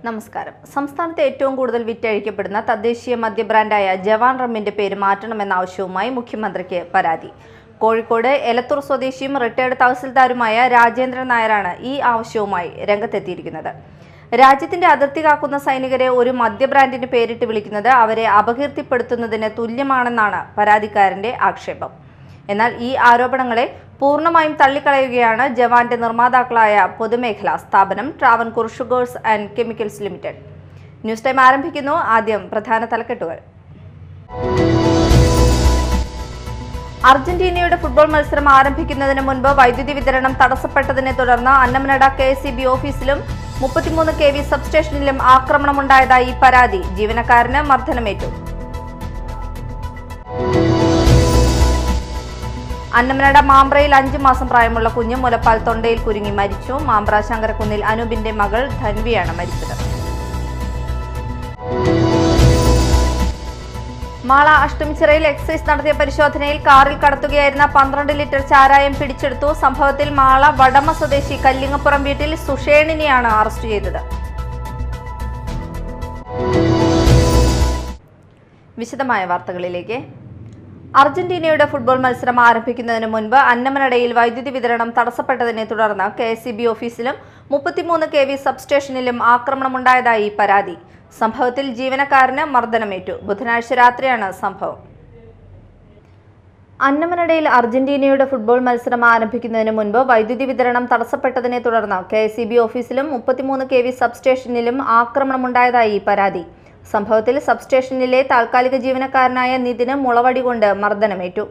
നമസ്കാരം. സംസ്ഥാനത്തെ ഏറ്റവും കൂടുതൽ വിറ്റഴിക്കപ്പെടുന്ന തദ്ദേശീയ മദ്യ ബ്രാൻഡായ ജവാൻ റമ്മിന്റെ പേര് മാറ്റണമെന്ന ആവശ്യവുമായി മുഖ്യമന്ത്രിക്ക് പരാതി. കോഴിക്കോട് എലത്തൂർ സ്വദേശിയും റിട്ടയർഡ് തഹസിൽദാരുമായ രാജേന്ദ്രൻ നായരാണ് ഈ ആവശ്യവുമായി രംഗത്തെത്തിയിരിക്കുന്നത്. രാജ്യത്തിന്റെ അതിർത്തി കാക്കുന്ന സൈനികരെ ഒരു മദ്യ ബ്രാൻഡിന് പേരിട്ട് വിളിക്കുന്നത് അവരെ അപകീർത്തിപ്പെടുത്തുന്നതിന് തുല്യമാണെന്നാണ് പരാതിക്കാരന്റെ ആക്ഷേപം. എന്നാൽ ഈ ആരോപണങ്ങളെ പൂർണ്ണമായും തള്ളിക്കളയുകയാണ് ജവാന്റെ നിർമ്മാതാക്കളായ പൊതുമേഖലാ സ്ഥാപനം Travancore sugars and chemicals limited. News time ആരംഭിക്കുന്നു. ആദ്യം പ്രധാന തലക്കെട്ടുകൾ. അർജന്റീനയുടെ ഫുട്ബോൾ മത്സരം ആരംഭിക്കുന്നതിന് മുൻപ് വൈദ്യുതി വിതരണം തടസ്സപ്പെട്ടതിനെ തുടർന്ന് അന്നമനട KSEB ഓഫീസിലും 33 kV സബ്സ്റ്റേഷനിലും ആക്രമണമുണ്ടായതായി പരാതി. ജീവനക്കാരന് മർദ്ദനമേറ്റു. അന്നമനട മാമ്പ്രയിൽ 5 മാസം പ്രായമുള്ള കുഞ്ഞ് മുലപ്പാൽ തൊണ്ടയിൽ കുരുങ്ങി മരിച്ചു. മാമ്പ്ര ശങ്കരക്കുന്നിൽ അനൂപിന്റെ മകൾ ധൻവിയാണ് മരിച്ചത്. മാള അഷ്ടമിച്ചിറയിൽ എക്സൈസ് നടത്തിയ പരിശോധനയിൽ കാറിൽ കടത്തുകയായിരുന്ന 12 ലിറ്റർ ചാരായം പിടിച്ചെടുത്തു. സംഭവത്തിൽ മാള വടമ സ്വദേശി കല്ലിങ്ങപ്പുറം വീട്ടിൽ സുഷേണിനെയാണ് അറസ്റ്റ് ചെയ്തത്. വിശദമായ വാർത്തകളിലേക്ക്. അർജന്റീനയുടെ ഫുട്ബോൾ മത്സരം ആരംഭിക്കുന്നതിന് മുൻപ് അന്നമനടയിൽ വൈദ്യുതി വിതരണം തടസ്സപ്പെട്ടതിനെ തുടർന്ന് KSEB ഓഫീസിലും 33 kV സബ്സ്റ്റേഷനിലും ആക്രമണമുണ്ടായതായി പരാതി. സംഭവത്തിൽ ജീവനക്കാരന് മർദ്ദനമേറ്റു. ബുധനാഴ്ച രാത്രിയാണ് സംഭവം. അന്നമനടയിൽ അർജന്റീനയുടെ ഫുട്ബോൾ മത്സരം ആരംഭിക്കുന്നതിന് മുൻപ് വൈദ്യുതി വിതരണം തടസ്സപ്പെട്ടതിനെ തുടർന്ന് KSEB ഓഫീസിലും 33 kV സബ്സ്റ്റേഷനിലും ആക്രമണമുണ്ടായതായി പരാതി. സംഭവത്തിൽ സബ്സ്റ്റേഷനിലെ താൽക്കാലിക ജീവനക്കാരനായ നിതിന് മുളവടി കൊണ്ട് മർദ്ദനമേറ്റു.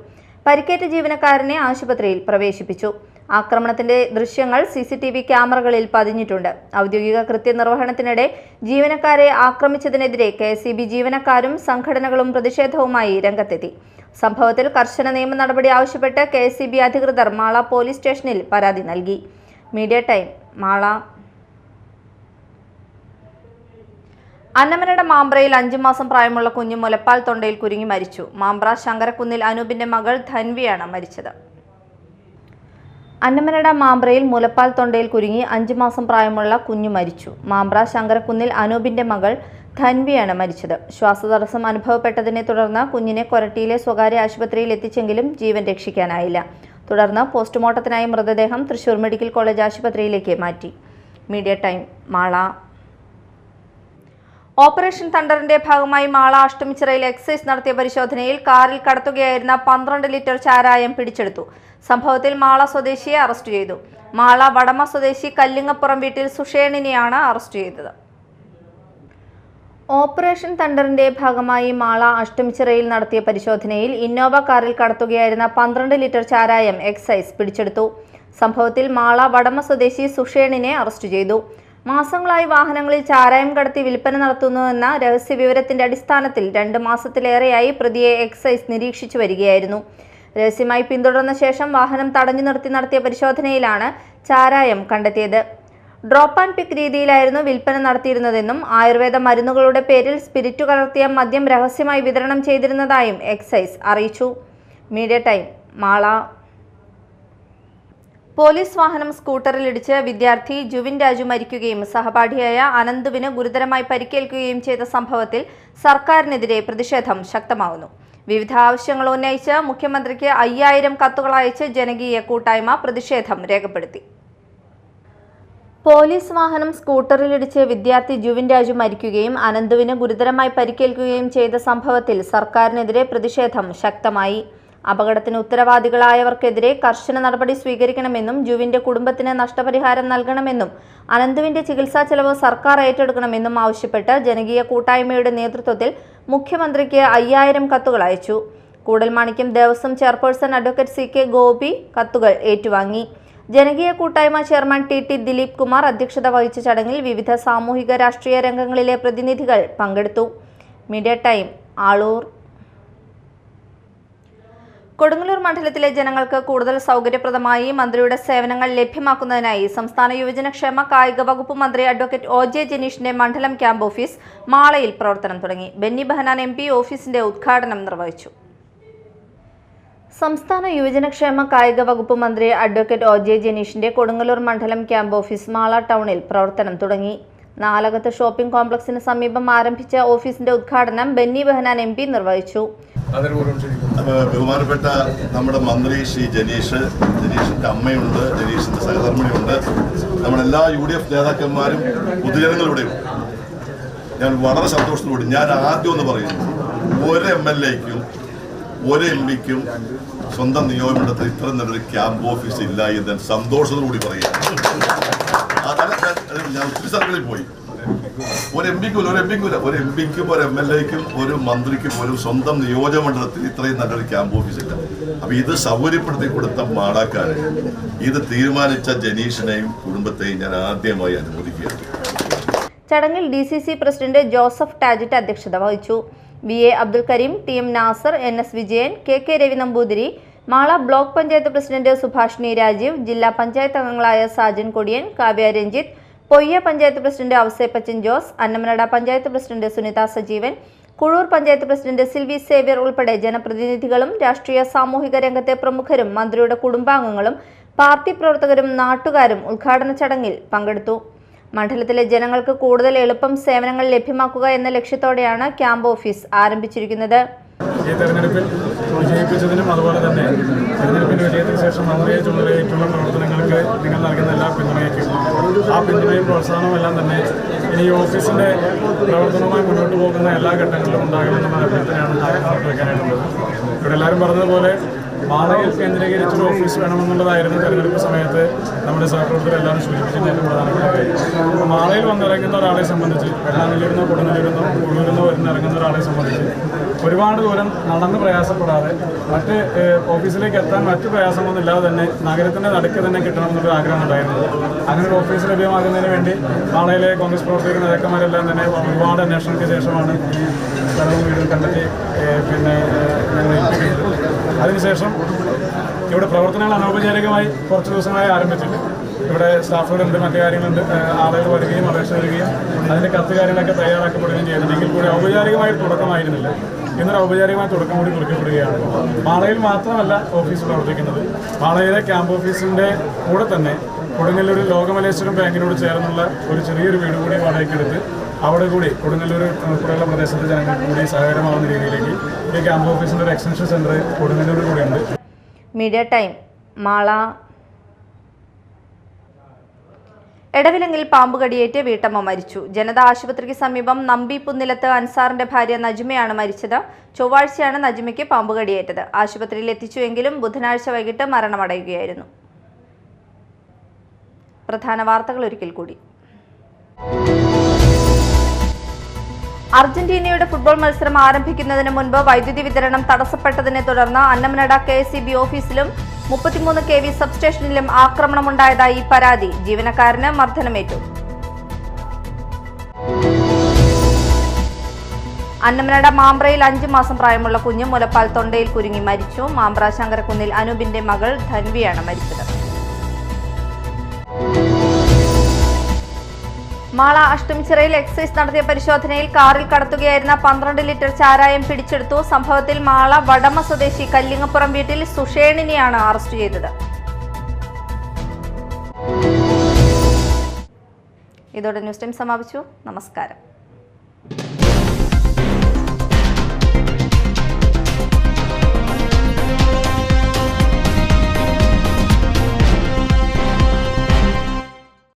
പരിക്കേറ്റ ജീവനക്കാരനെ ആശുപത്രിയിൽ പ്രവേശിപ്പിച്ചു. ആക്രമണത്തിന്റെ ദൃശ്യങ്ങൾ CCTV ക്യാമറകളിൽ പതിഞ്ഞിട്ടുണ്ട്. ഔദ്യോഗിക കൃത്യനിർവഹണത്തിനിടെ ജീവനക്കാരെ ആക്രമിച്ചതിനെതിരെ KSEB ജീവനക്കാരും സംഘടനകളും പ്രതിഷേധവുമായി രംഗത്തെത്തി. സംഭവത്തിൽ കർശന നിയമ നടപടി ആവശ്യപ്പെട്ട് KSEB അധികൃതർ മാള പോലീസ് സ്റ്റേഷനിൽ പരാതി നൽകി. Media time, Mala. അന്നമനട മാമ്പ്രയിൽ 5 മാസം പ്രായമുള്ള കുഞ്ഞ് മുലപ്പാൽ തൊണ്ടയിൽ കുരുങ്ങി മരിച്ചു. മാമ്പ്ര ശങ്കരക്കുന്നിൽ അനൂപിന്റെ മകൾ ധൻവിയാണ് മരിച്ചത്. അന്നമനട മാമ്പ്രയിൽ മുലപ്പാൽ തൊണ്ടയിൽ കുരുങ്ങി 5 മാസം പ്രായമുള്ള കുഞ്ഞു മരിച്ചു. മാമ്പ്ര ശങ്കരക്കുന്നിൽ അനൂപിന്റെ മകൾ ധൻവിയാണ് മരിച്ചത്. ശ്വാസതടസ്സം അനുഭവപ്പെട്ടതിനെ തുടർന്ന് കുഞ്ഞിനെ കൊരട്ടിയിലെ സ്വകാര്യ ആശുപത്രിയിൽ എത്തിച്ചെങ്കിലും ജീവൻ രക്ഷിക്കാനായില്ല. തുടർന്ന് പോസ്റ്റ്മോർട്ടത്തിനായി മൃതദേഹം തൃശൂർ മെഡിക്കൽ കോളേജ് ആശുപത്രിയിലേക്ക് മാറ്റി. Media time, Mala. ഓപ്പറേഷൻ തണ്ടറിന്റെ ഭാഗമായി മാള അഷ്ടമിച്ചിറയിൽ എക്സൈസ് നടത്തിയ പരിശോധനയിൽ കാറിൽ കടത്തുകയായിരുന്ന 12 ലിറ്റർ ചാരായം പിടിച്ചെടുത്തു. സംഭവത്തിൽ മാള സ്വദേശിയെ അറസ്റ്റ് ചെയ്തു. മാള വടമ സ്വദേശി കല്ലിങ്ങപ്പുറം വീട്ടിൽ സുഷേണിനെയാണ് അറസ്റ്റ് ചെയ്തത്. ഓപ്പറേഷൻ തണ്ടറിന്റെ ഭാഗമായി മാള അഷ്ടമിച്ചിറയിൽ നടത്തിയ പരിശോധനയിൽ ഇന്നോവ കാറിൽ കടത്തുകയായിരുന്ന 12 ലിറ്റർ ചാരായം എക്സൈസ് പിടിച്ചെടുത്തു. സംഭവത്തിൽ മാള വടമ സ്വദേശി സുഷേണിനെ അറസ്റ്റ് ചെയ്തു. മാസങ്ങളായി വാഹനങ്ങളിൽ ചാരായം കടത്തി വിൽപ്പന നടത്തുന്നുവെന്ന രഹസ്യ വിവരത്തിന്റെ അടിസ്ഥാനത്തിൽ 2 മാസത്തിലേറെയായി പ്രതിയെ എക്സൈസ് നിരീക്ഷിച്ചു വരികയായിരുന്നു. രഹസ്യമായി പിന്തുടർന്ന ശേഷം വാഹനം തടഞ്ഞു നിർത്തി നടത്തിയ പരിശോധനയിലാണ് ചാരായം കണ്ടെത്തിയത്. ഡ്രോപ്പ് ആൻഡ് പിക്ക് രീതിയിലായിരുന്നു വിൽപ്പന നടത്തിയിരുന്നതെന്നും ആയുർവേദ മരുന്നുകളുടെ പേരിൽ സ്പിരിറ്റു കലർത്തിയ മദ്യം രഹസ്യമായി വിതരണം ചെയ്തിരുന്നതായും എക്സൈസ് അറിയിച്ചു. Media time, Mala. പോലീസ് വാഹനം സ്കൂട്ടറിലിടിച്ച് വിദ്യാർത്ഥി ജുവിൻ രാജു മരിക്കുകയും സഹപാഠിയായ അനന്തുവിന് ഗുരുതരമായി പരിക്കേൽക്കുകയും ചെയ്ത സംഭവത്തിൽ സർക്കാരിനെതിരെ പ്രതിഷേധം ശക്തമാവുന്നു. വിവിധ ആവശ്യങ്ങൾ ഉന്നയിച്ച് മുഖ്യമന്ത്രിക്ക് 5000 കത്തുകൾ അയച്ച് ജനകീയ കൂട്ടായ്മ പ്രതിഷേധം രേഖപ്പെടുത്തി. പോലീസ് വാഹനം സ്കൂട്ടറിലിടിച്ച് വിദ്യാർത്ഥി ജുവിൻ രാജു മരിക്കുകയും അനന്തുവിന് ഗുരുതരമായി പരിക്കേൽക്കുകയും ചെയ്ത സംഭവത്തിൽ സർക്കാരിനെതിരെ പ്രതിഷേധം ശക്തമായി. അപകടത്തിന് ഉത്തരവാദികളായവർക്കെതിരെ കർശന നടപടി സ്വീകരിക്കണമെന്നും ജുവിന്റെ കുടുംബത്തിന് നഷ്ടപരിഹാരം നൽകണമെന്നും അനന്തുവിന്റെ ചികിത്സാ ചെലവ് സർക്കാർ ഏറ്റെടുക്കണമെന്നും ആവശ്യപ്പെട്ട് ജനകീയ കൂട്ടായ്മയുടെ നേതൃത്വത്തിൽ മുഖ്യമന്ത്രിക്ക് 5000 കത്തുകൾ അയച്ചു. Koodalmanikyam Devaswom chairperson advocate CK Gopi കത്തുകൾ ഏറ്റുവാങ്ങി. ജനകീയ കൂട്ടായ്മ ചെയർമാൻ TT ദിലീപ് കുമാർ അധ്യക്ഷത വഹിച്ച ചടങ്ങിൽ വിവിധ സാമൂഹിക രാഷ്ട്രീയ രംഗങ്ങളിലെ പ്രതിനിധികൾ പങ്കെടുത്തു. Media time, Aloor. കൊടുങ്ങല്ലൂർ മണ്ഡലത്തിലെ ജനങ്ങൾക്ക് കൂടുതൽ സൗകര്യപ്രദമായി മന്ത്രിയുടെ സേവനങ്ങൾ ലഭ്യമാക്കുന്നതിനായി സംസ്ഥാന യുവജനക്ഷേമ കായിക വകുപ്പ് മന്ത്രി അഡ്വക്കേറ്റ് OJ ജനീഷിന്റെ മണ്ഡലം ക്യാമ്പ് ഓഫീസ് മാളയിൽ പ്രവർത്തനം തുടങ്ങി. ബെന്നി ബെഹനാൻ MP ഓഫീസിന്റെ ഉദ്ഘാടനം നിർവഹിച്ചു. സംസ്ഥാന യുവജനക്ഷേമ കായിക വകുപ്പ് മന്ത്രി അഡ്വക്കേറ്റ് OJ ജനീഷിന്റെ കൊടുങ്ങല്ലൂർ മണ്ഡലം ക്യാമ്പ് ഓഫീസ് മാള ടൗണിൽ പ്രവർത്തനം തുടങ്ങി. നാലകത്ത് ഷോപ്പിംഗ് കോംപ്ലക്സിന് സമീപം ആരംഭിച്ച ഓഫീസിന്റെ ഉദ്ഘാടനം ബെന്നി ബെഹനാൻ MP നിർവഹിച്ചു. ബഹുമാനപ്പെട്ട നമ്മുടെ മന്ത്രി ശ്രീ ജനീഷിന്റെ അമ്മയുണ്ട്, ജനീഷിന്റെ സഹധർമ്മിണിയുണ്ട്, നമ്മളെല്ലാ UDF നേതാക്കന്മാരും പൊതുജനങ്ങളിവിടെയുണ്ട്. ഞാൻ വളരെ സന്തോഷത്തോടെ ഞാൻ ആദ്യം ഒന്ന് പറയുന്നു, ഒരു MLAക്കും ഒരു MP-ക്കും സ്വന്തം നിയോജകമണ്ഡലത്തിൽ ഇത്ര നല്ലൊരു ക്യാമ്പ് ഓഫീസ് ഇല്ല എന്ന് ഞാൻ സന്തോഷത്തോടുകൂടി പറയുക. ഞാൻ ഒത്തിരി സ്ഥലങ്ങളിൽ പോയി, ഒരു MPക്കും ഒരു MLAക്കും ഒരു മന്ത്രിക്കും ഒരു സ്വന്തം നിയോജകമണ്ഡലത്തിൽ ഇത്രയും നല്ലൊരു ക്യാമ്പ് ഓഫീസ് ഇല്ല. അപ്പൊ ഇത് സൗകര്യപ്പെടുത്തി കൊടുത്ത മാടാക്കാരെ, ഇത് തീരുമാനിച്ച ജനീഷിനെയും കുടുംബത്തെയും ഞാൻ ആദ്യമായി അനുമോദിക്കുകയാണ്. ചടങ്ങിൽ DCC പ്രസിഡന്റ് ജോസഫ് ടാജിറ്റ് അധ്യക്ഷത വഹിച്ചു. VA Abdul Karim, TM Nasar, NS Vijayan, KK Ravi Namboothiri, Mala block panchayat president Subhashini Rajeev, ജില്ലാ പഞ്ചായത്ത് അംഗങ്ങളായ Sajan Kodiyan, Kavya Ranjith, Poyya panchayat president Ouseppachan Jose, Annamanada panchayat president Sunitha Sajeevan, Kuzhur panchayat president Silvy Xavier ഉൾപ്പെടെ ജനപ്രതിനിധികളും രാഷ്ട്രീയ സാമൂഹിക രംഗത്തെ പ്രമുഖരും മന്ത്രിയുടെ കുടുംബാംഗങ്ങളും പാർട്ടി പ്രവർത്തകരും നാട്ടുകാരും ഉദ്ഘാടന ചടങ്ങിൽ പങ്കെടുത്തു. മണ്ഡലത്തിലെ ജനങ്ങൾക്ക് കൂടുതൽ എളുപ്പം സേവനങ്ങൾ ലഭ്യമാക്കുക എന്ന ലക്ഷ്യത്തോടെയാണ് ക്യാമ്പ് ഓഫീസ് ആരംഭിച്ചിരിക്കുന്നത്. ഈ തെരഞ്ഞെടുപ്പിൽ വിജയിപ്പിച്ചതിനും അതുപോലെ തന്നെ തെരഞ്ഞെടുപ്പിന് വിജയത്തിന് ശേഷം മന്ത്രിയെ ചുമതലയേറ്റുള്ള പ്രവർത്തനങ്ങൾക്ക് നിങ്ങൾ നൽകുന്ന എല്ലാ പിന്തുണയ്ക്കും ആ പിന്തുണയും പ്രോത്സാഹനവും എല്ലാം തന്നെ ഇനി ഈ ഓഫീസിൻ്റെ പ്രവർത്തനവുമായി മുന്നോട്ട് പോകുന്ന എല്ലാ ഘട്ടങ്ങളിലും ഉണ്ടാകുമെന്നുള്ള അഭ്യർത്ഥനയാണ് മുന്നോട്ട് വയ്ക്കാനായിട്ടുള്ളത്. ഇവിടെ എല്ലാവരും പറഞ്ഞതുപോലെ മാളയിൽ കേന്ദ്രീകരിച്ചൊരു ഓഫീസ് വേണമെന്നുള്ളതായിരുന്നു തെരഞ്ഞെടുപ്പ് സമയത്ത് നമ്മുടെ സഹപ്രവർത്തകരെല്ലാവരും സൂചിപ്പിച്ചതിന് ഏറ്റവും പ്രധാനപ്പെട്ട കാര്യം. മാളയിൽ വന്നിറങ്ങുന്ന ഒരാളെ സംബന്ധിച്ച് വെള്ളാനെല്ലിരുന്നോ കൊടുങ്ങല്ലൂരിന്നോ ഉള്ളൂരിന്നോ ഇറങ്ങുന്ന ഒരാളെ സംബന്ധിച്ച് ഒരുപാട് ദൂരം നടന്ന് പ്രയാസപ്പെടാതെ മറ്റ് ഓഫീസിലേക്ക് എത്താൻ മറ്റ് പ്രയാസമൊന്നും ഇല്ലാതെ തന്നെ നഗരത്തിൻ്റെ നടുക്ക് തന്നെ കിട്ടണമെന്നൊരു ആഗ്രഹം ഉണ്ടായിരുന്നു. അങ്ങനെ ഒരു ഓഫീസ് ലഭ്യമാകുന്നതിന് വേണ്ടി മാളയിലെ കോൺഗ്രസ് പ്രവർത്തക നേതാക്കന്മാരെല്ലാം തന്നെ ഒരുപാട് അന്വേഷണങ്ങൾക്ക് ശേഷമാണ് ഈ സ്ഥലവും വീടും കണ്ടെത്തി ഞങ്ങൾ ഏൽപ്പിക്കുന്നത്. അതിനുശേഷം ഇവിടെ പ്രവർത്തനങ്ങൾ അനൗപചാരികമായി കുറച്ച് ദിവസമായി ആരംഭിച്ചിട്ടുണ്ട്. ഇവിടെ സ്റ്റാഫുകളുണ്ട്, മറ്റു കാര്യങ്ങളുണ്ട്, ആളുകൾ വരികയും അപേക്ഷ വരികയും അതിൻ്റെ കത്ത് കാര്യങ്ങളൊക്കെ തയ്യാറാക്കപ്പെടുകയും ചെയ്യുന്നുണ്ടെങ്കിൽ കൂടി ഔപചാരികമായി തുടക്കമായിരുന്നില്ല. ഇന്നൊരു ഔപചാരികമായ തുടക്കം കൂടി കുറിക്കപ്പെടുകയാണ്. മാളയിൽ മാത്രമല്ല ഓഫീസ് പ്രവർത്തിക്കുന്നത്, മാളയിലെ ക്യാമ്പ് ഓഫീസിൻ്റെ കൂടെ തന്നെ കൊടുങ്ങല്ലൂർ ലോകമലേശ്വരം ബാങ്കിനോട് ചേർന്നുള്ള ഒരു ചെറിയൊരു വീട് കൂടി വാടകയ്ക്കെടുത്ത് അവിടെ കൂടി കൊടുങ്ങല്ലൂർ ഉൾപ്പെടെയുള്ള പ്രദേശത്തെ ജനങ്ങൾക്ക് കൂടി സഹകരമാവുന്ന രീതിയിലേക്ക് ഈ ക്യാമ്പ് ഓഫീസിൻ്റെ ഒരു എക്സ്റ്റൻഷൻ സെൻറ്റർ കൊടുങ്ങല്ലൂർ കൂടിയുണ്ട്. Media time Mala. എടവിലങ്ങിൽ പാമ്പുകടിയേറ്റ് വീട്ടമ്മ മരിച്ചു. ജനതാ ആശുപത്രിക്ക് സമീപം നമ്പി പുന്നിലത്ത് അൻസാറിന്റെ ഭാര്യ നജ്മയാണ് മരിച്ചത്. ചൊവ്വാഴ്ചയാണ് നജ്മയ്ക്ക് പാമ്പുകടിയേറ്റത്. ആശുപത്രിയിൽ എത്തിച്ചുവെങ്കിലും ബുധനാഴ്ച വൈകിട്ട് മരണമടയുകയായിരുന്നു. പ്രധാന വാർത്തകൾ ഒരിക്കൽ കൂടി. അർജന്റീനയുടെ ഫുട്ബോൾ മത്സരം ആരംഭിക്കുന്നതിന് മുൻപ് വൈദ്യുതി വിതരണം തടസ്സപ്പെട്ടതിനെ തുടർന്ന് അന്നമനട KSEB ഓഫീസിലും 33 kV സബ്സ്റ്റേഷനിലും ആക്രമണമുണ്ടായതായി പരാതി. ജീവനക്കാരന് മർദ്ദനമേറ്റു. അന്നമനട മാമ്പ്രയിൽ 5 മാസം പ്രായമുള്ള കുഞ്ഞ് മുലപ്പാൽ തൊണ്ടയിൽ കുരുങ്ങി മരിച്ചു. മാമ്പ്ര ശങ്കരക്കുന്നിൽ അനൂപിന്റെ മകൾ ധൻവിയാണ് മരിച്ചത്. മാള അഷ്ടമിച്ചിറയിൽ എക്സൈസ് നടത്തിയ പരിശോധനയിൽ കാറിൽ കടത്തുകയായിരുന്ന 12 ലിറ്റർ ചാരായം പിടിച്ചെടുത്തു. സംഭവത്തിൽ മാള വടമ സ്വദേശി കല്ലിങ്ങപ്പുറം വീട്ടിൽ സുഷേണിനെയാണ് അറസ്റ്റ് ചെയ്തത്. ഇതോടെ ന്യൂസ് ടൈം സമാപിച്ചു. നമസ്കാരം.